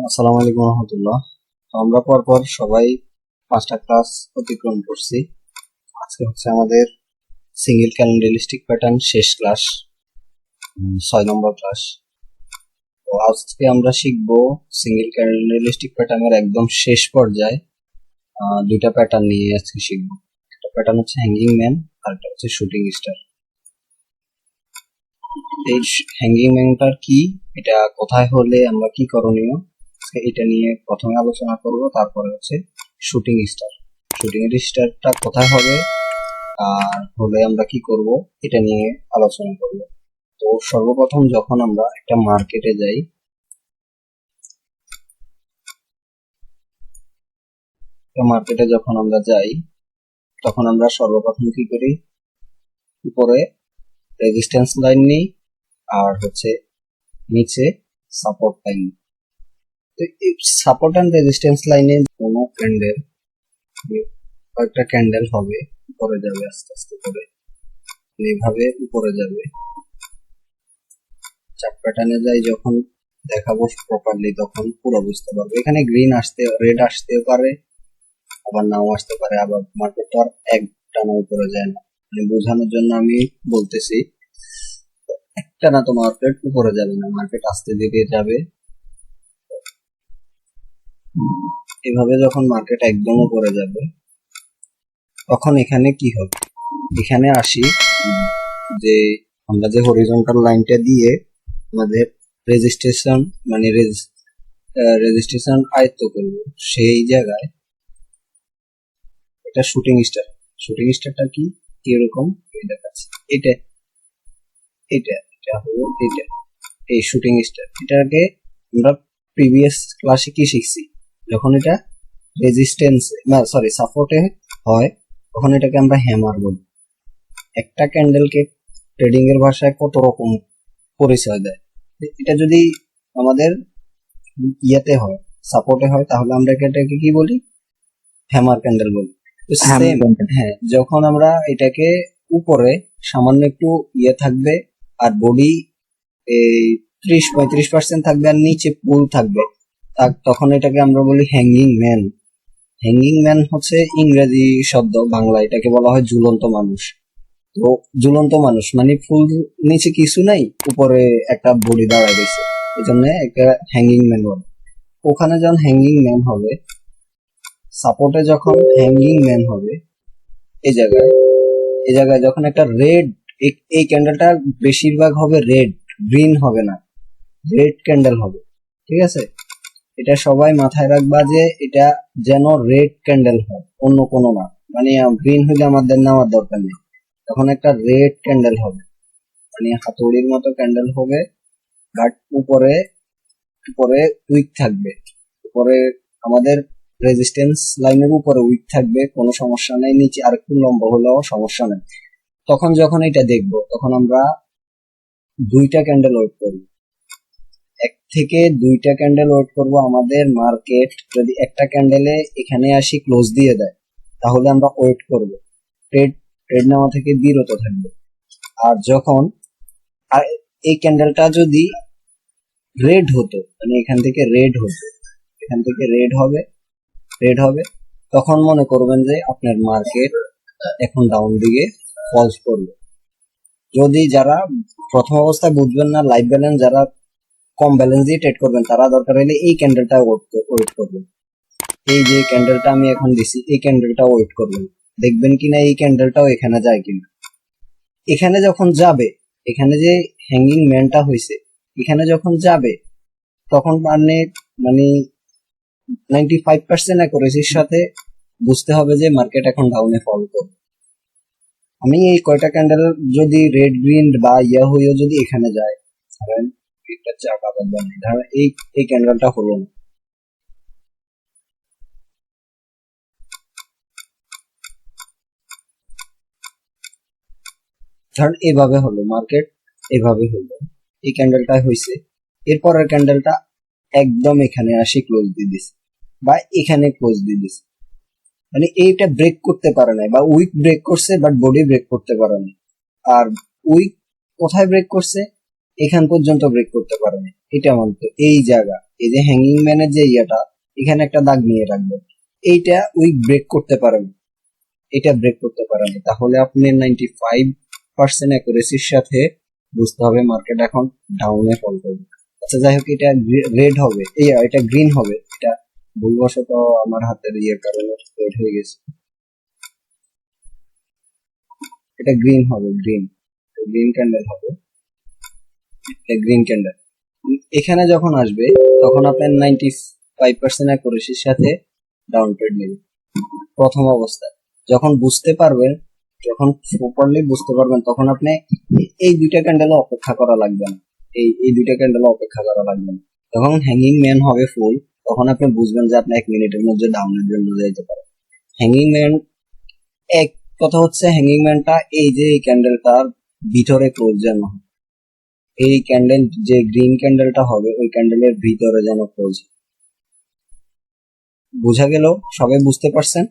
আসসালামু আলাইকুম রহমতুল্লাহ। তো আমরা পরপর সবাই 5টা ক্লাস অতিক্রম করছি। আজকে হচ্ছে আমাদের সিঙ্গেল ক্যালেন্ডারিস্টিক প্যাটার্ন শেষ ক্লাস, 6 নম্বর ক্লাস। তো আজকে আমরা শিখবো সিঙ্গেল ক্যালেন্ডারিস্টিক প্যাটার্নের একদম শেষ পর্যায়ে দুইটা প্যাটার্ন নিয়ে আজকে শিখবো। একটা প্যাটার্ন হচ্ছে হ্যাঙ্গিং ম্যান আর একটা হচ্ছে শুটিং স্টার। এই হ্যাঙ্গিং ম্যানটার কি, এটা কোথায় হলে আমরা কি করণীয়, এটা নিয়ে প্রথমে আলোচনা করব। তারপরে হচ্ছে শুটিং স্টার, শুটিং স্টারটা কোথায় হবে আর হলে আমরা কি করব এটা নিয়ে আলোচনা করব। তো সর্বপ্রথম যখন আমরা একটা মার্কেটে যাই, মার্কেটে যখন আমরা যাই তখন আমরা সর্বপ্রথম কি করি, উপরে রেজিস্ট্যান্স লাইন নিই আর হচ্ছে নিচে support line. Support and resistance লাইনে কোনো ক্যান্ডেল, কয়েকটা ক্যান্ডেল হবে, উপরে যাবে আস্তে আস্তে করে, এইভাবে উপরে যাবে। চার্ট প্যাটার্নে যাই যখন দেখাবো প্রপারলি তখন পুরো বুঝতে পারবো। এখানে গ্রিন আসতে, রেড আসতেও পারে, আবার নাও আসতে পারে। আবার মার্কেট তো আর এক টানা উপরে যায় না, মানে বোঝানোর জন্য আমি বলতেছি একটা না তো মার্কেট উপরে যাবে না, মার্কেট আস্তে ধীরে যাবে। এভাবে যখন মার্কেট একদম উপরে যাবে তখন এখানে কি হবে, এখানে আসি যে আমরা যে হরিজন্টাল লাইনটা দিয়ে আমাদের রেজিস্ট্রেশন মানে রেজিস্ট্রেশন আয়ত্ত করব, সেই জায়গায় এটা শুটিং স্টার। শুটিং স্টারটা কি এরকম দেখাচ্ছে, এটা এটা এটা হলো এটা, এই শুটিং স্টার। এটাকে আমরা প্রিভিয়াস ক্লাসে কি শিখছি, যখন এটা রেজিস্ট্যান্স না সরি সাপোর্টে হয় তখন এটাকে আমরা হ্যামার বলি। একটা ক্যান্ডেলকে ট্রেডিং এর ভাষায় কত রকম পরিচয় দেয়। এটা যদি আমাদের ইয়েতে হয়, সাপোর্টে হয়, তাহলে আমরা এটাকে কি বলি, হ্যামার ক্যান্ডেল বলি। হ্যাঁ, যখন আমরা এটাকে উপরে সামান্য একটু ইয়ে থাকবে আর বডি এই 30-35% থাকবে আর নিচে পুল থাকবে, তখন এটাকে আমরা বলি হ্যাঙ্গিং ম্যান। হ্যাঙ্গিং ম্যান হচ্ছে ইংরেজি শব্দ, বাংলা এটাকে বলা হয় ঝুলন্ত মানুষ। তো ঝুলন্ত মানুষ মানে ফুল নিচে কিছু নাই, উপরে একটা বডি দাঁড়ায় গেছে, এই জন্য একটা হ্যাঙ্গিং ম্যান বলে। ওখানে যখন হ্যাঙ্গিং ম্যান হবে, সাপোর্টে যখন হ্যাঙ্গিং ম্যান হবে, এই জায়গায় যখন একটা রেড, এই ক্যান্ডেলটা বেশিরভাগ হবে রেড, গ্রিন হবে না, রেড ক্যান্ডেল হবে, ঠিক আছে? এটা সবাই মাথায় রাখবা যে এটা যেন রেড ক্যান্ডেল হয়, অন্য কোনো না। মানে গ্রিন হলে আমাদের নেওয়ার দরকার নেই, তখন একটা রেড ক্যান্ডেল হবে, মানে হাতুড়ির মতো ক্যান্ডেল হবে, বাট উপরে উপরে উইক থাকবে। উপরে আমাদের রেজিস্ট্যান্স লাইনের উপরে উইক থাকবে, কোনো সমস্যা নেই, নিচে আর একটু লম্বা হলেও সমস্যা নেই। তখন যখন এটা দেখবো তখন আমরা দুইটা ক্যান্ডেল ওয়েট করবো, এক থেকে দুইটা ক্যান্ডেল ওয়েট করব। আমাদের মার্কেট যদি একটা ক্যান্ডেলে এখানে আসি ক্লোজ দিয়ে দেয় তাহলে আমরা ওয়েট করব, ট্রেড নেওয়া থেকে বিরত থাকবো। আর যখন আর এই ক্যান্ডেলটা যদি রেড হতো, মানে এখান থেকে রেড হতো, এখান থেকে রেড হবে, তখন মনে করবেন যে আপনার মার্কেট এখন ডাউন দিকে ফলস করবে। যদি যারা প্রথম অবস্থায় বুঝবেন না, লাইভ ব্যালেন্স যারা কম ব্যালেন্স দিয়ে ট্রেড করবেন, তারা দরকার হলে এই ক্যান্ডেলটা ওয়েট করবেন। এই যে ক্যান্ডেলটা আমি এখন দিছি, এই ক্যান্ডেলটা ওয়েট করবেন, দেখবেন কিনা এই ক্যান্ডেলটাও এখানে যায় কিনা। এখানে যখন যাবে, এখানে যে হ্যাঙ্গিং ম্যানটা হয়েছে, এখানে যখন যাবে তখন মানে 95% অ্যাকুরেসির সাথে বুঝতে হবে যে মার্কেট এখন ডাউনে ফল করবে। আমি এই কয়টা ক্যান্ডেল যদি রেড গ্রিন বা ইয়া হয়েও যদি এখানে যায়, ধরেন একটা চার্ট আবার বানাই, ধরেন এই ক্যান্ডেলটা হলো না, ধরেন এভাবে হলো, মার্কেট এভাবে হলো, এই ক্যান্ডেলটা হয়েছে, এরপরের ক্যান্ডেলটা একদম এখানে আসি ক্লোজ দিয়ে দিছে বা এখানে ক্লোজ দিয়ে দিছে, মানে এইটা ব্রেক করতে পারে না, বা উইক ব্রেক করছে বাট বডি ব্রেক করতে পারে না। আর উইক কোথায় ব্রেক করছে, এখান পর্যন্ত ব্রেক করতে পারে না, এটা মানতো এই জায়গা, এই যে হ্যাঙ্গিং ম্যানের যে ইয়েটা, এখানে একটা দাগ নিয়ে রাখবেন। এইটা উইক ব্রেক করতে পারেন, এটা ব্রেক করতে পারেন, তাহলে আপনি 95% অ্যাকুরেসির সাথে বুঝতে হবে মার্কেট এখন ডাউনে ফল করবে। আচ্ছা যাই হোক, এটা রেড হবে, এটা গ্রিন হবে, এটা ভুলবশত আমার হাতের ইয়ের কারণে রেড হয়ে গেছে, এটা গ্রিন হবে, গ্রিন গ্রিন ক্যান্ডেল হবে, এটা গ্রিন ক্যান্ডেল। এখানে যখন আসবে তখন আপনার 95% অ্যাকুরেসির সাথে ডাউন ট্রেড নেবে প্রথম অবস্থায়। যখন বুঝতে পারবেন, যখন প্রপারলি বুঝতে পারবেন, তখন আপনি এই দুইটা ক্যান্ডেল অপেক্ষা করা লাগবে না, এই দুইটা ক্যান্ডেল অপেক্ষা করা লাগবে না। যখন হ্যাঙ্গিং ম্যান হবে ফুল, তখন আপনি বুঝবেন যে আপনি 1 মিনিটের মধ্যে ডাউনের জন্য যেতে পারেন। হ্যাঙ্গিং ম্যান, এক কথা হচ্ছে হ্যাঙ্গিং ম্যানটা এই যে এই ক্যান্ডেলটার ভিতরে ক্লোজ যেন হয়, এই ক্যান্ডেল যে গ্রিন ক্যান্ডেলটা হবে ওই ক্যান্ডেলের ভিতরে যেন ক্লোজ। বোঝা গেল? সবাই বুঝতে পারছেন?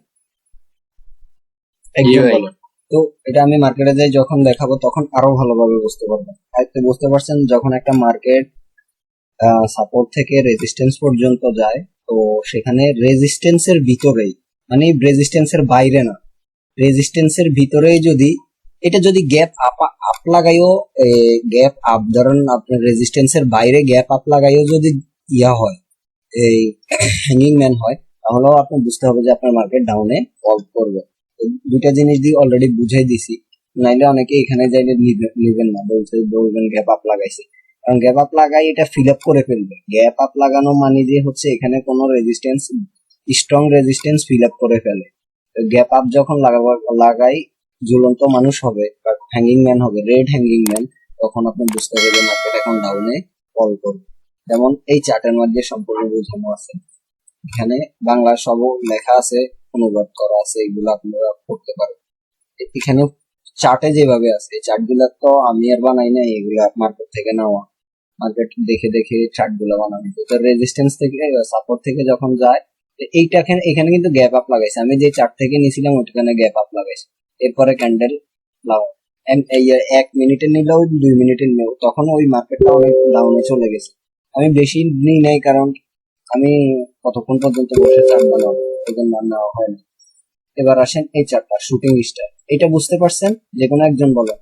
একদম বলেন। তো এটা আমি মার্কেটে যাই যখন দেখাবো তখন আরো ভালোভাবে বুঝতে পারবেন। তো বুঝতে পারছেন, যখন একটা মার্কেট সাপোর্ট থেকে রেজিস্ট্যান্স পর্যন্ত যায়, তো সেখানে রেজিস্ট্যান্সের ভিতরেই, মানে রেজিস্ট্যান্সের বাইরে না, রেজিস্ট্যান্সের ভিতরেই যদি এটা যদি গ্যাপ আপ লাগাইও, গ্যাপ আপ, ধরেন আপনার রেজিস্ট্যান্সের বাইরে গ্যাপ আপ লাগাইও যদি ইয়া হয়, এই হ্যাঙ্গিং ম্যান হয়, তাহলেও আপনি বুঝতে হবে যে আপনার মার্কেট ডাউনে ফল করবে। দুইটা জিনিস দিয়ে অলরেডি বুঝাই দিছি, নাইলে অনেকে এখানে যাইলে নিবেন না, বলবেন গ্যাপ আপ লাগাইছে, কারণ গ্যাপ আপ লাগাই এটা ফিল আপ করে ফেলবে। গ্যাপ আপ লাগানো মানে যে হচ্ছে এখানে কোনো resistance, strong resistance fill up করে ফেলে। গ্যাপ আপ যখন লাগাই ঝুলন্ত মানুষ হবে বা হ্যাঙ্গিং ম্যান হবে, রেড হ্যাঙ্গিং ম্যান, তখন আপনি বুঝতে পারবেন মার্কেট এখন ডাউনে ফল করবে। যেমন এই চার্টের মধ্যে সম্পূর্ণ বোঝানো আছে, এখানে বাংলা সব লেখা আছে, অনুবাদ করা আছে, এগুলো আপনারা পড়তে পারেন। এখানে চার্টে যেভাবে আছে, এই চার্ট গুলা তো আমি আর বানাই নাই, এগুলা মার্কেট থেকে নেওয়া, মার্কেট দেখে দেখে চার্ট গুলো বানানো। তো রেজিস্ট্যান্স থেকে সাপোর্ট থেকে যখন যায়, এইটা এখানে কিন্তু গ্যাপ আপ লাগাইছে, আমি যে চার্ট থেকে নিয়েছিলাম ওইখানে গ্যাপ আপ লাগাইছে, এরপরে ক্যান্ডেল লাগাও, 1 মিনিটে নিলেও 2 মিনিটে নিলেও, তখন ওই মার্কেটটা অনেক ডাউনে চলে গেছে। আমি বেশি নিই নাই, কারণ আমি কতক্ষণ পর্যন্ত বসে চার্ট বানাবো, এই জন্য নেওয়া হয় না। এবার আসেন এই চারটা শুটিং স্টার, এটা বুঝতে পারছেন? যে কোনো একজন বলো।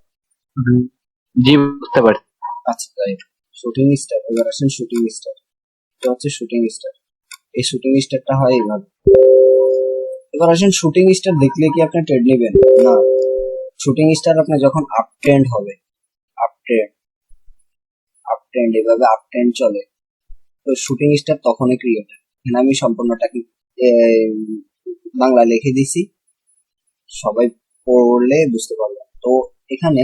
জি, বুঝতে পারছি। আচ্ছা তাই, শুটিং স্টার। এবার আসেন শুটিং স্টার, এটা হচ্ছে শুটিং স্টার। এই শুটিং স্টারটা হয় এইভাবে। এবার আসেন শুটিং স্টার দেখলে কি আপনি ট্রেড নেবেন? না, শুটিং স্টার আপনার যখন আপ ট্রেন্ড হবে, আপ ট্রেন্ড, আপ ট্রেন্ড, এভাবে আপ ট্রেন্ড চলে, তো শুটিং স্টার তখনই ক্রিয়েট হয়। এখানে আমি সম্পূর্ণটা বাংলা লিখে দিছি, সবাই পড়লে বুঝতে পারবে। তো এখানে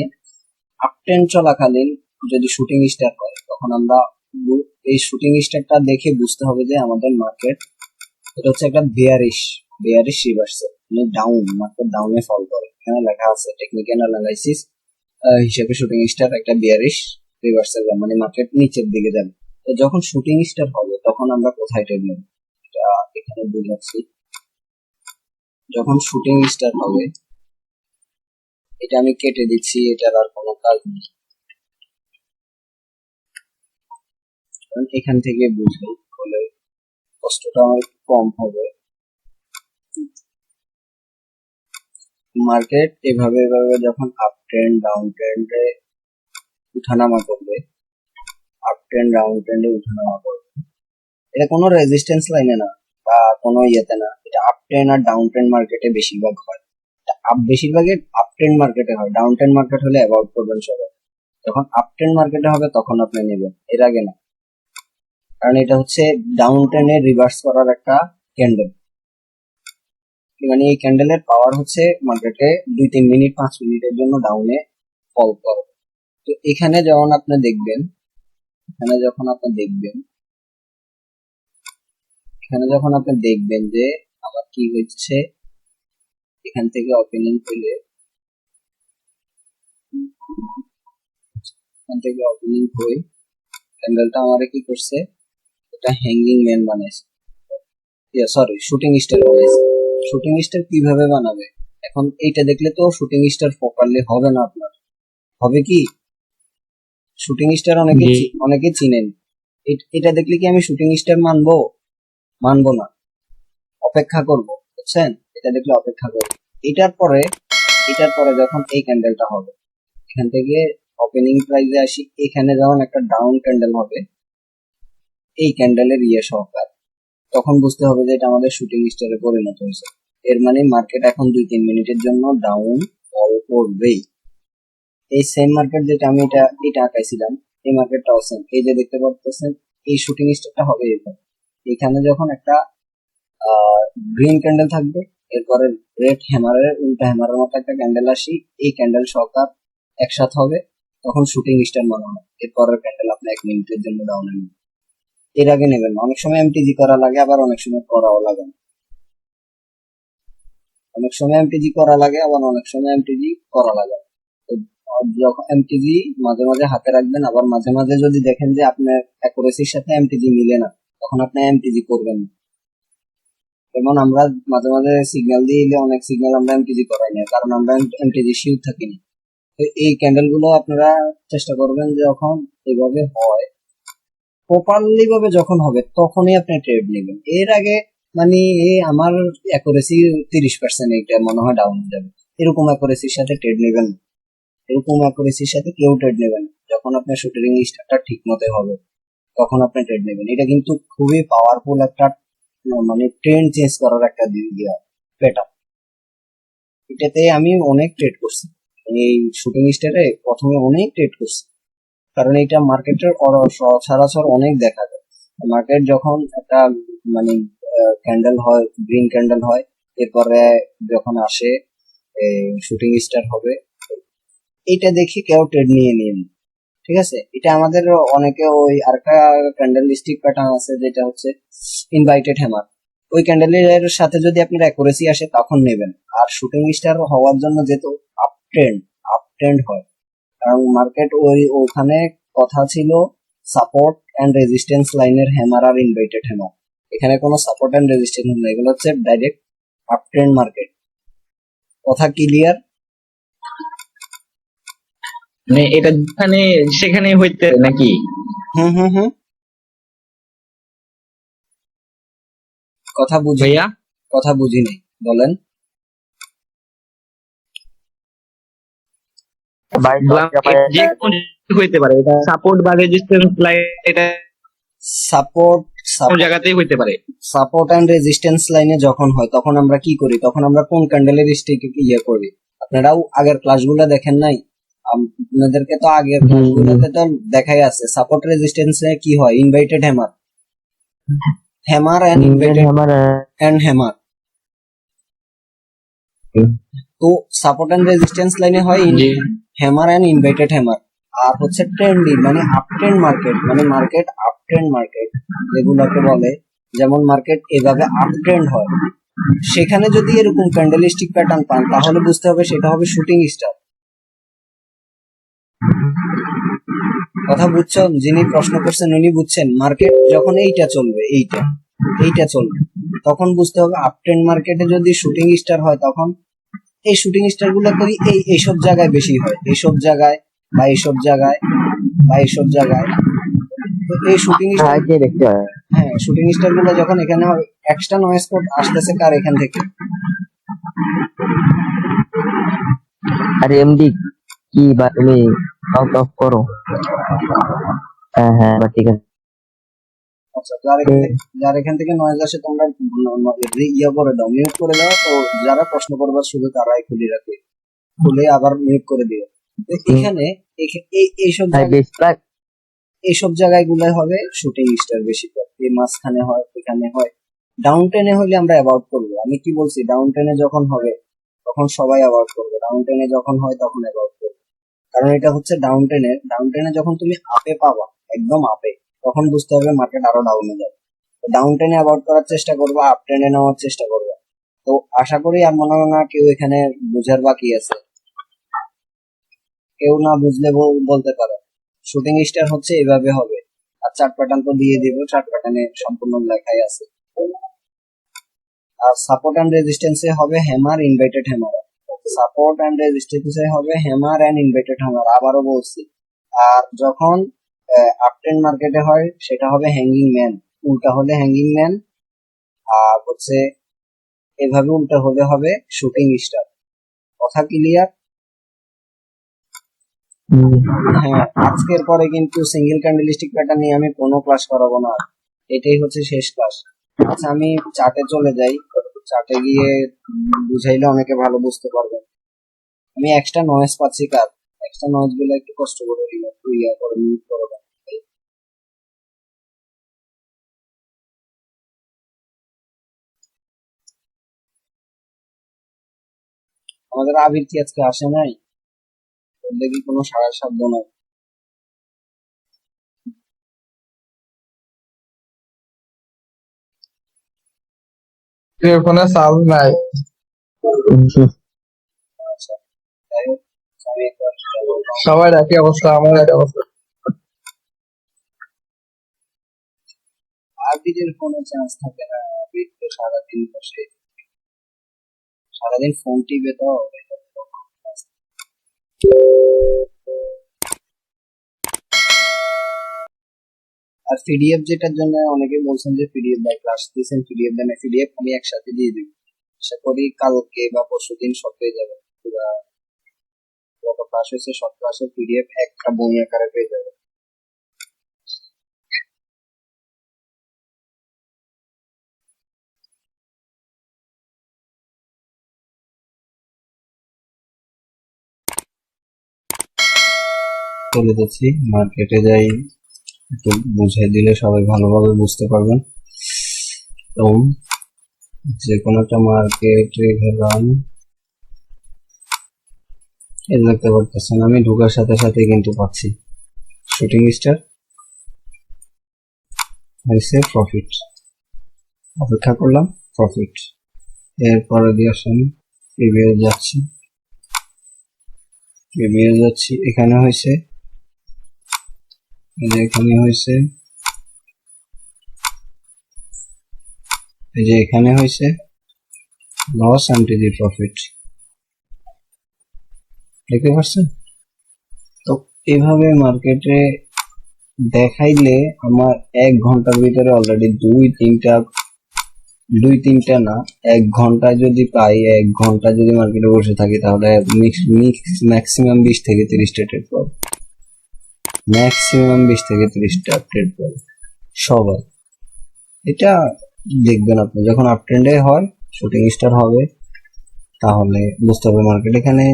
আপ ট্রেন্ড চলাকালীন যদি শুটিং স্টার হয়, তখন আমরা এই শুটিং স্টারটা দেখে বুঝতে হবে যে আমাদের মার্কেট, এটা হচ্ছে একটা বেয়ারিশ রিভার্সাল, মানে ডাউন, মার্কেট ডাউনে ফল করে। এখানে লেখা আছে টেকনিক্যাল অ্যানালাইসিস হিসেবে শুটিং স্টার একটা বেয়ারিশ রিভার্সাল, মানে মার্কেট নিচের দিকে যাবে। তো যখন শুটিং স্টার হবে তখন আমরা কোথায় ট্রেড নেব, এটা এখানে বুঝাচ্ছি। যখন শুটিং স্টার হবে, এটা আমি কেটে দিচ্ছি, এটার আর কোনো কাজ নেই, কারণ এখান থেকে বুঝবো বলে কষ্টটা আমার কম হবে। মার্কেট এভাবে এভাবে যখন আপ ট্রেন্ড ডাউন ট্রেন্ডে উঠানামা করবে, আপ ট্রেন্ড ডাউন ট্রেন্ডে উঠানামা করবে, এটা কোনো রেজিস্ট্যান্স লাইনে না বা কোনো ইয়েতে না, এটা আপ ট্রেন্ড আর ডাউন ট্রেন্ড মার্কেটে বেশিরভাগ হয়। বেশিরভাগই আপ ট্রেন্ড মার্কেটে হয়, ডাউন ট্রেন্ড মার্কেট হলে অ্যাভয়েড করবেন সবাই। যখন আপ ট্রেন্ড মার্কেটে হবে তখন আপনি নেবেন, এর আগে না, কারণ এটা হচ্ছে ডাউন ট্রেন্ডে রিভার্স করার একটা ক্যান্ডেল, মানে এই ক্যান্ডেলের পাওয়ার হচ্ছে মার্কেটে 2-3 মিনিট 5 মিনিটের জন্য ডাউনে ফল করে। তো এখানে যখন আপনি দেখবেন, এখানে যখন আপনি দেখবেন, এখানে যখন আপনি দেখবেন যে আমার কি হচ্ছে, এখান থেকে ওপেনিং পেলে, এখান থেকে ওপেনিং হয়ে ক্যান্ডেলটা আমারে কি করছে, এটা হ্যাঙ্গিং ম্যান বানাইছে, সরি শুটিং স্টার বানাইছে। শুটিং স্টার কিভাবে বানাবে? এখন এইটা দেখলে তো শুটিং স্টার প্রপারলি হবে না আপনার, হবে কি? শুটিং স্টার অনেকে চিনেন, এটা দেখলে কি আমি শুটিং স্টার মানবো? মানবো না, অপেক্ষা করব, বুঝছেন? এটা দেখলে অপেক্ষা করব। এটার পরে যখন এই ক্যান্ডেলটা হবে, এখান থেকে ওপেনিং প্রাইসে আসি, এখানে যখন একটা ডাউন ক্যান্ডেল হবে এই ক্যান্ডেলের সহকার, তখন বুঝতে হবে যে এটা আমাদের শুটিং স্টারে পরিণত হয়েছে। এর মানে মার্কেট এখন 2-3 মিনিটের জন্য ডাউন ফল করবেই। এই সেম মার্কেট যেটা আমি এটা আঁকাইছিলাম, এই মার্কেটটাও সেম। এই যে দেখতে পাচ্ছেন এই শুটিং স্টারটা হবে এরকম। এখানে যখন একটা গ্রিন ক্যান্ডেল থাকবে, এরপরে রেড হ্যামারের উল্টা হ্যামারের মতো একটা ক্যান্ডেল আসি, এই ক্যান্ডেল সহকার একসাথে হবে, তখন শুটিং স্টার মনে হয়। এরপরের ক্যান্ডেল আপনি 1 মিনিটের জন্য ডাউনে নেবেন, এর আগে নেবেন না। অনেক সময় এমটিজি করা লাগে, আবার অনেক সময় করাও লাগে না। অনেক সময় এমটিজি করা লাগে, আবার অনেক সময় এমটিজি করা লাগে না। তো যখন এমটিজি মাঝে মাঝে হাতে রাখবেন, আবার মাঝে মাঝে যদি দেখেন যে আপনার অ্যাকুরেসির সাথে এমটিজি মিলে না, তখন আপনি এমটিজি করবেন না। যেমন আমরা মাঝে মাঝে সিগন্যাল দিলে অনেক সিগন্যাল আমরা এমটিজি করাই না, কারণ আমরা এমটিজি শিওর থাকি না। তো এই ক্যান্ডেল গুলো আপনারা চেষ্টা করবেন যখন এইভাবে হয়, প্রপারলি ভাবে যখন হবে তখনই আপনি ট্রেড নেবেন। এর আগে মানে আমার অ্যাকুরেসি 30%, এটা মনে হয় ডাউন হয়ে যাবে, এরকম অ্যাকুরেসির সাথে ট্রেড নেবেন না। এরকম অ্যাকুরেসির সাথে কেউ ট্রেড নেবেন না। যখন আপনার শুটিং স্টারটা ঠিক মতো হবে তখন আপনি ট্রেড নেবেন। এটা কিন্তু খুবই পাওয়ারফুল একটা মানে ট্রেন্ড চেঞ্জ করার একটা প্যাটার্ন। এটাতে আমি অনেক ট্রেড করছি, এই শুটিং স্টারে প্রথমে অনেক ট্রেড করছি, কারণ এটা মার্কেটের সচরাচর অনেক দেখা যায়। মার্কেট যখন একটা মানে ক্যান্ডেল হয়, গ্রিন ক্যান্ডেল হয়, এরপরে যখন আসে শুটিং স্টার হবে, এটা দেখি কেউ ট্রেড নিয়ে নিন। ঠিক আছে, এটা আমাদের অনেকে ওই আরেকটা ক্যান্ডেল স্টিক প্যাটার্ন আছে যেটা হচ্ছে ইনভাইটেড হ্যামার, ওই ক্যান্ডেলের সাথে যদি আপনার অ্যাকুরেসি আসে তখন নেবেন। আর শুটিং স্টার হওয়ার জন্য যেহেতু আপ ট্রেন্ড হয়, কারণ মার্কেট ওখানে কথা ছিল সাপোর্ট এন্ড রেজিস্ট্যান্স লাইনের হ্যামার আর ইনভাইটেড হ্যামার। এখানে কোনো সাপোর্ট এন্ড রেজিস্ট্যান্স নেই, এগুলো হচ্ছে ডাইরেক্ট আপ ট্রেন্ড মার্কেট। কথা ক্লিয়ার? মানে এটা যেখানে সেখানে হইতে নাকি? হুম, কথা বুঝি, ভাইয়া কথা বুঝি নেই, বলেন। যে কোনো হইতে পারে, এটা সাপোর্ট বা রেজিস্ট্যান্স লাইন, এটা সাপোর্ট কোন জায়গাতেই হইতে পারে। সাপোর্ট এন্ড রেজিস্ট্যান্স লাইনে যখন হয় তখন আমরা কি করি, তখন আমরা কোন ক্যান্ডেলের স্টিকে করি? আপনারাও আগের ক্লাসগুলো দেখেন নাই? আপনাদেরকে তো আগের ক্লাসগুলোতে তো দেখাই আছে সাপোর্ট রেজিস্ট্যান্সে কি হয়, inverted hammer, hammer and inverted and hammer. তো সাপোর্ট এন্ড রেজিস্ট্যান্স লাইনে হয় হ্যামার এন্ড ইনভাইটেড হ্যামার। আর হচ্ছে ট্রেন্ডি মানে আপ ট্রেন্ড মার্কেট, মানে মার্কেট আপ ট্রেন্ড মার্কেট যেগুলোকে বলে, যেমন মার্কেট এভাবে আপ ট্রেন্ড হয়, সেখানে যদি এরকম ক্যান্ডেলিস্টিক প্যাটার্ন পান তাহলে বুঝতে হবে সেটা হবে শুটিং স্টার। কথা বুঝছেন? যিনি প্রশ্ন করছেন উনি বুঝছেন। মার্কেট যখন এইটা চলবে, এইটা চলবে, তখন বুঝতে হবে আপ ট্রেন্ড মার্কেটে যদি শুটিং স্টার হয়, তখন এই শুটিং স্টার গুলো করি এইসব জায়গায় বেশি হয়, এইসব জায়গায় বা এইসব জায়গায় বা এইসব জায়গায়। তো এই শুটিং স্টার দেখতে হয়। হ্যাঁ, শুটিং স্টার গুলো যখন এখানে হয়, এক্সট্রা নয়েজ কোড আসতেছে কার এখান থেকে? আরে এমডি কি বা তুমি আউট অফ করো। হ্যাঁ ঠিক আছে। আচ্ছা, যার এখান থেকে নয়েজ আসে তোমরা করে দাও, মিউট করে দাও। তো যারা প্রশ্ন করবার শুধু তারাই খুলে আবার মিউট করে দিও। তো এখানে এইসব জায়গায় গুলাই হবে শুটিং স্টার বেশি করে। এই মাঝখানে হয়, এখানে হয়। ডাউন টেনে হলে আমরা অ্যাভয়েড করবো। আমি কি বলছি, ডাউন টেনে যখন হবে তখন সবাই অ্যাভয়েড করবে, ডাউন টেনে যখন হয় তখন অ্যাভয়েড করবে। কারণ এটা হচ্ছে ডাউন টেনে যখন তুমি আপে পাবা, একদম আপে, তখন বুঝতে হবে মার্কেট আরো ডাউনে যাবে। ডাউন টেনে অ্যাভয়েড করার চেষ্টা করবো, আপ টেনে নেওয়ার চেষ্টা করবো। তো আশা করি আর মনে হয় না কেউ এখানে বুঝার বাকি আছে। কেউ না বুঝলে বলতে পারো। শুটিং স্টার হচ্ছে এভাবে হবে। আর চার্ট প্যাটার্ন তো দিয়ে দিব, চার্ট প্যাটার্নে সম্পূর্ণ লেখাই আছে। আর সাপোর্ট এন্ড রেজিস্ট্যান্সে হবে hammer inverted hammer, support and রেজিস্ট্যান্সে হবে হ্যামার এন্ড ইনভাইটেড হ্যামার, আবারও বলছি। আর যখন আপট্রেন্ড মার্কেটে হয় সেটা হবে হ্যাঙ্গিং ম্যান, উল্টা হলে হ্যাঙ্গিং ম্যান, আর হচ্ছে এভাবে উল্টা হলে হবে শুটিং স্টার। কথা ক্লিয়ার? হ্যাঁ, আজকের পরে কিন্তু সিঙ্গেল ক্যান্ডেলস্টিক প্যাটার্ন নিয়ে আমি কোনো ক্লাস করাবো না, এটাই হচ্ছে শেষ ক্লাস। আচ্ছা আমি চার্টে চলে যাই, চার্টে গিয়ে বুঝাইলে অনেকে ভালো বুঝতে পারবে। আমি এক্সট্রা নয়েজ পাচ্ছি, কার এক্সট্রা নয়েজ গুলো একটু কষ্ট করে ইয়া করে মিউট করে দেন। আমাদের আবির কি আজকে আসে নাই? ওর দেখি কোনো সাড়া শব্দ নাই। ফোনে চার্জ নাই। আচ্ছা যাই হোক, আমি একবার বললাম, সবার একই অবস্থা, আমার একই অবস্থা। আবিরের ফোনে চান্স থাকে না, আবির তো সারাদিন বসে, সারাদিন ফোন টিপে তো। আর পিডিএফ যেটার জন্য অনেকে বলছেন যে পিডিএফ বাই ক্লাস দিয়েছেন, পিডিএফ দেন, পিডিএফ আমি একসাথে দিয়ে দেবো। আশা করি কালকে বা পরশু দিন সব পেয়ে যাবে। পুরা যত ক্লাস হয়েছে সব ক্লাসের পিডিএফ একটা বই আকারে পেয়ে যাবে। চলে যাচ্ছি, মার্কেটে যাই, একটু বুঝিয়ে দিলে সবাই ভালোভাবে বুঝতে পারবেন। তো যে কোনো একটা মার্কেটে গেলাম, এই দেখতে পারতেছেন আমি ঢোকার সাথে সাথে কিন্তু পাচ্ছি শুটিং স্টার হয়েছে প্রফিট, অপেক্ষা করলাম প্রফিট। এরপরে দিয়ে আসেন প্রিভিয়াস যাচ্ছি, প্রিভিয়াস যাচ্ছি, এখানে হয়েছে, এখানে হয়েছে, এই যে এখানে হয়েছে লস এমটিজি প্রফিট, দেখতে পাচ্ছেন? তো এভাবে মার্কেটে দেখাইলে আমার 1 ঘন্টার ভিতরে অলরেডি দুই তিনটা না, 1 ঘন্টায় যদি পাই, 1 ঘন্টা যদি মার্কেটে বসে থাকি তাহলে ম্যাক্সিমাম 20 থেকে 30টা ট্রেড পাবো, ম্যাক্সিমাম 20 থেকে 30টা ট্রেড পাবো সবাই। এটা দেখবেন আপনি যখন আপ ট্রেন্ডে হয়, শুটিং স্টার হবে, তাহলে বুঝতে হবে মার্কেট এখানে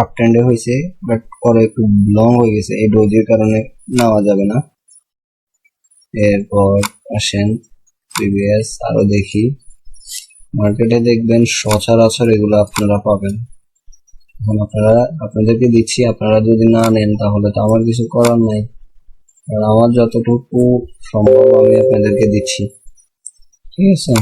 আপ ট্রেন্ডে হয়েছে, বাট পরে একটু লং হয়ে গেছে, এই ডোজের কারণে নেওয়া যাবে না। এরপর আসেন প্রিভিয়াস আরো দেখি, মার্কেটে দেখবেন সচরাচর এগুলো আপনারা পাবেন। এখন আপনাদেরকে দিচ্ছি, আপনারা যদি না নেন তাহলে তো আমার কিছু করার নাই, আর আমার যতটুকু সম্ভব আমি আপনাদেরকে দিচ্ছি, ঠিক আছে?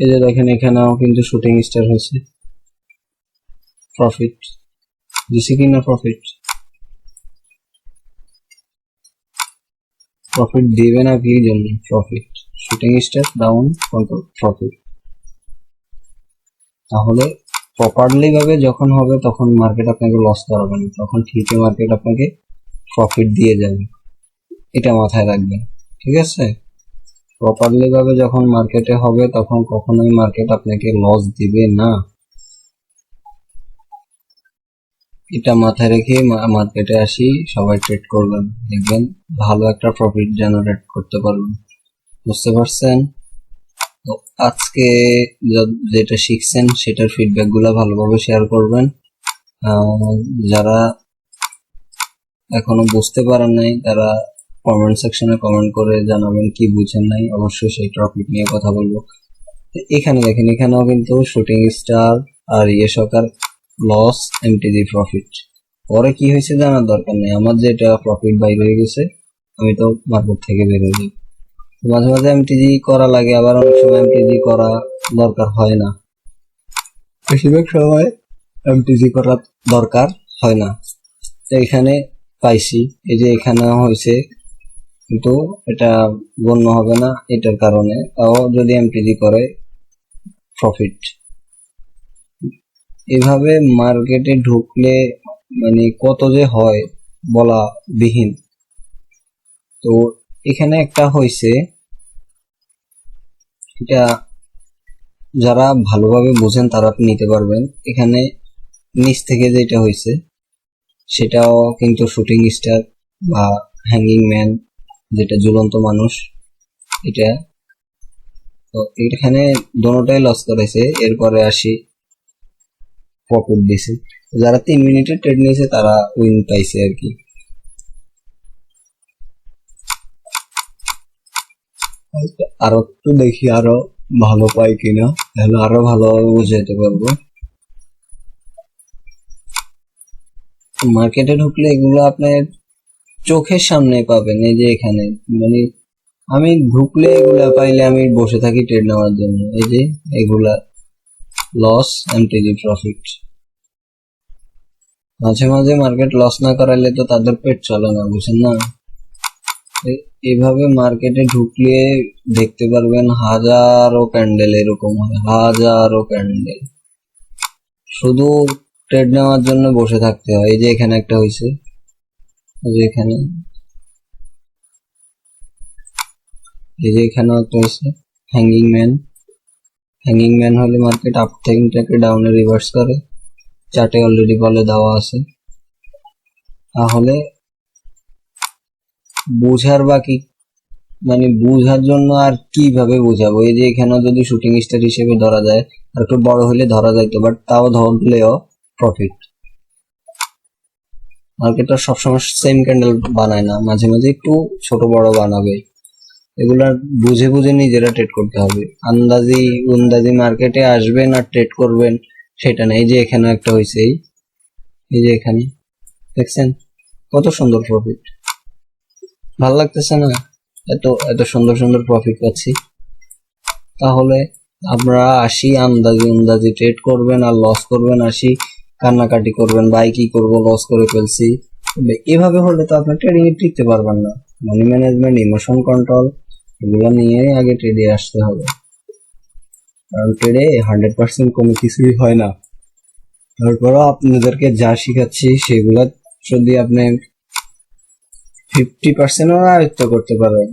এই যে দেখেন এখানেও কিন্তু শুটিং স্টার হয়েছে, প্রফিট দিছি কিনা, প্রফিট প্রফিট দিবে না কি জন্য? Profit, shooting star down, profit. তাহলে প্রপারলি ভাবে যখন হবে তখন মার্কেট আপনাকে লস করাবে না, তখন ঠিকই মার্কেট আপনাকে প্রফিট দিয়ে যাবে, এটা মাথায় রাখবেন, ঠিক আছে? প্রপারলি ভাবে যখন মার্কেটে হবে তখন কখনোই মার্কেট আপনাকে লস দিবে না, এটা মাথায় রেখে মার্কেটে আসি, সবাই ট্রেড করবেন, দেখবেন ভালো একটা প্রফিট জেনারেট করতে পারবেন। বুঝতে পারছেন? তো আজকে যেটা শিখছেন সেটার ফিডব্যাক গুলা ভালোভাবে শেয়ার করবেন। যারা এখনো বুঝতে পারেন নাই তারা কমেন্ট সেকশনে কমেন্ট করে জানাবেন কি বুঝেন নাই, অবশ্যই সেই টপিক নিয়ে কথা বলবো। এখানে দেখেন, এখানেও কিন্তু শুটিং স্টার আর সরকার লস এমটিজি প্রফিট, পরে কি হয়েছে জানার দরকার নেই, আমার যেটা প্রফিট বাইর হয়ে গেছে আমি তো মার্কেট থেকে বেরোয় যাই। মাঝে মাঝে এমটিজি করা লাগে, আবার অনেক সময় এমটিজি করা দরকার হয় না, বেশিরভাগ সময় এমটিজি করা দরকার হয় না। তো এখানে পাইছি, এই যে এখানে হয়েছে, কিন্তু এটা গণ্য হবে না এটার কারণে, তাও যদি এমটিজি করে প্রফিট। এভাবে মার্কেটে ঢুকলে মানে কত যে হয় বলা বিহীন। তো এখানে একটা হয়েছে, এটা যারা ভালোভাবে বোঝেন তারা নিতে পারবেন। এখানে নিচ থেকে যেটা হয়েছে সেটাও কিন্তু শুটিং স্টার বা হ্যাঙ্গিং ম্যান, যেটা ঝুলন্ত মানুষ, এটা তো এখানে দোনোটাই লস করেছে। এরপরে আসি প্রফিট দিছে। যারা 3 মিনিটের ট্রেড নিয়েছে তারা উইন পাইছে আর কি। আরো একটু দেখি আরো ভালো পাই কিনা, তাহলে আরো ভালোভাবে বুঝাইতে পারবো। মার্কেটে ঢুকলে এগুলো আপনার চোখের সামনে পাবেন। এই যে এখানে মানে আমি ঢুকলে এগুলা পাইলে আমি বসে থাকি ট্রেড নেওয়ার জন্য। এই যে এগুলা লস, এমটিজি, প্রফিট। মাঝে মাঝে মার্কেট লস না করাইলে তো তাদের পেট চলে না, বুঝেন না? এভাবে মার্কেটে ঢুকলে দেখতে পারবেন হাজারো ক্যান্ডেল, এরকম হয় হাজারো ক্যান্ডেল। শুধু ট্রেড নেওয়ার জন্য বসে থাকতে হয়। এই যে এখানে একটা হয়েছে, এই যে এখানে, এই যে এখানে একটা হয়েছে হ্যাঙ্গিং ম্যান। হ্যাঙ্গিং ম্যান হলে মার্কেট আপ থেকে ডাউনে রিভার্স করে, চার্টে অলরেডি বলে দেওয়া আছে। তাহলে বোঝার বাকি, মানে বোঝার জন্য আর কিভাবে বোঝাবো? এই যে এখানেও যদি শুটিং স্টার হিসেবে ধরা যায়, আর একটু বড় হলে ধরা যাইতো, বাট তাও ধরলেও প্রফিট। মার্কেটটা সবসময় সেম ক্যান্ডেল বানায় না, মাঝে মাঝে একটু ছোট বড় বানাবে। এগুলা বুঝে বুঝে নিজেরা ট্রেড করতে হবে। আন্দাজি মার্কেটে আসবেন আর ট্রেড করবেন সেটা না। এই যে এখানে একটা হয়েছে, এই যে এখানে দেখছেন কত সুন্দর প্রফিট, ভাল লাগতেছে না? এত এত সুন্দর সুন্দর প্রফিট পাচ্ছি। তাহলে আমরা আসি আন্দাজি ট্রেড করবেন আর লস করবেন, আসি কান্নাকাটি করবেন, ভাই কি করবো, লস করে ফেলছি। এভাবে হলে তো আপনার ট্রেডিং এ টিকতে পারবেন না। মানি ম্যানেজমেন্ট, ইমোশন কন্ট্রোল, এগুলো নিয়ে আগে ট্রেডে আসতে হবে। কারণ ট্রেডে 100% কোনো কিছুই হয় না। তারপরও আপনাদেরকে যা শিখাচ্ছি সেগুলো যদি আপনি 50% আয়ত্ত করতে পারেন,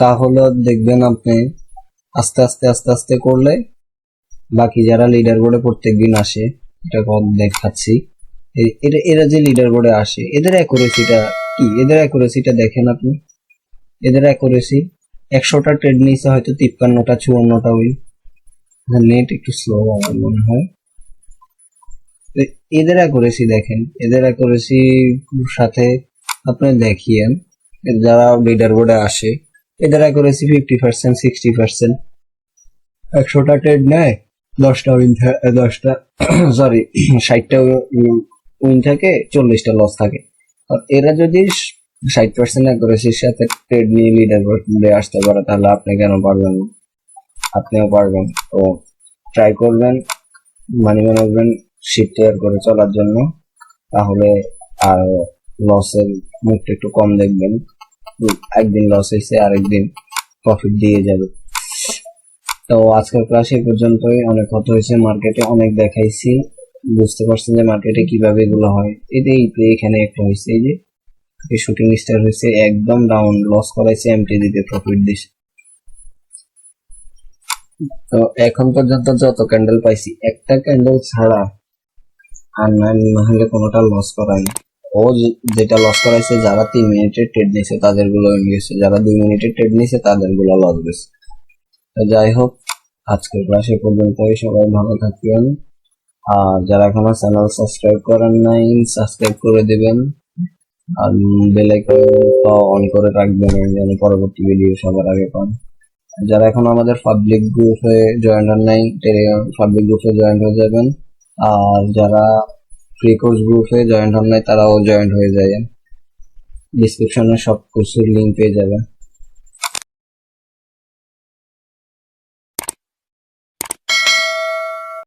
তাহলে দেখবেন আপনি আস্তে আস্তে করলে বাকি যারা লিডার বোর্ডে প্রত্যেকদিন আসে, এটা দেখাচ্ছি, এরা যে লিডার বোর্ডে আসে এদের অ্যাকুরেসিটা কি, এদের অ্যাকুরেসিটা দেখেন আপনি। এদের অ্যাকুরেসি 100টা ট্রেড নিয়েছে হয়তো 53টা 54টা উইন। নেট একটু স্লো আমার মনে হয়। এদের অ্যাকুরেসি দেখেন, এদের অ্যাকুরেসি সাথে আপনি দেখিয়েন যারা লিডার বোর্ডে আসে, এদের অ্যাকুরেসি 50%, 60%। 100টা ট্রেড নেয়, 10টা উইন, 60টা উইন থাকে, 40টা লস থাকে। আর এরা যদি 60% অ্যাকুরেসির সাথে ট্রেড নিয়ে লিডার বোর্ডে আসতে পারে, তাহলে আপনি কেন পারবেন না? আপনিও পারবেন। তো ট্রাই করবেন মানি ম্যানেজমেন্ট শিট তৈরি করে চলার জন্য, তাহলে আর লসের মুখটা একটু কম দেখবেন। একদিন লস হয়েছে আরেকদিন প্রফিট দিয়ে যাবে। তো আজকের ক্লাস এই পর্যন্তই। অনেক কথা হয়েছে, মার্কেটে অনেক দেখাইছি, বুঝতে পারছেন যে মার্কেটে কিভাবে এগুলো হয়। এখানে একটা হয়েছে, এই যে শুটিং স্টার হয়েছে, একদম ডাউন, লস করাইছে, এমটিজি তে প্রফিট দিছে। তো এখন পর্যন্ত যত ক্যান্ডেল পাইছি, একটা ক্যান্ডেল ছাড়া আর না হলে কোনোটা লস করায় না। ও যেটা লস করাইছে, যারা 3 মিনিটের ট্রেড নিয়েছে তাদের গুলো উইন গেছে, যারা 2 মিনিটের ট্রেড নিয়েছে তাদের গুলো লস গেছে। তো যাই হোক, আজকের ক্লাসে পর্যন্তই। সবাই ভালো থাকবেন। আর যারা এখনো চ্যানেল সাবস্ক্রাইব করেন নাই, সাবস্ক্রাইব করে দিবেন আর বেল আইকনটা অন করে রাখবেন যেন পরবর্তী ভিডিও সবার আগে পান। যারা এখন আমাদের পাবলিক গ্রুপে জয়েন হন নাই, টেলিগ্রাম পাবলিক গ্রুপে জয়েন হয়ে যাবেন। আর যারা ফ্রি কোর্স গ্রুপে জয়েন হন নাই তারাও জয়েন হয়ে যায়, ডিসক্রিপশনে সব কিছুর লিঙ্ক পেয়ে যাবেন।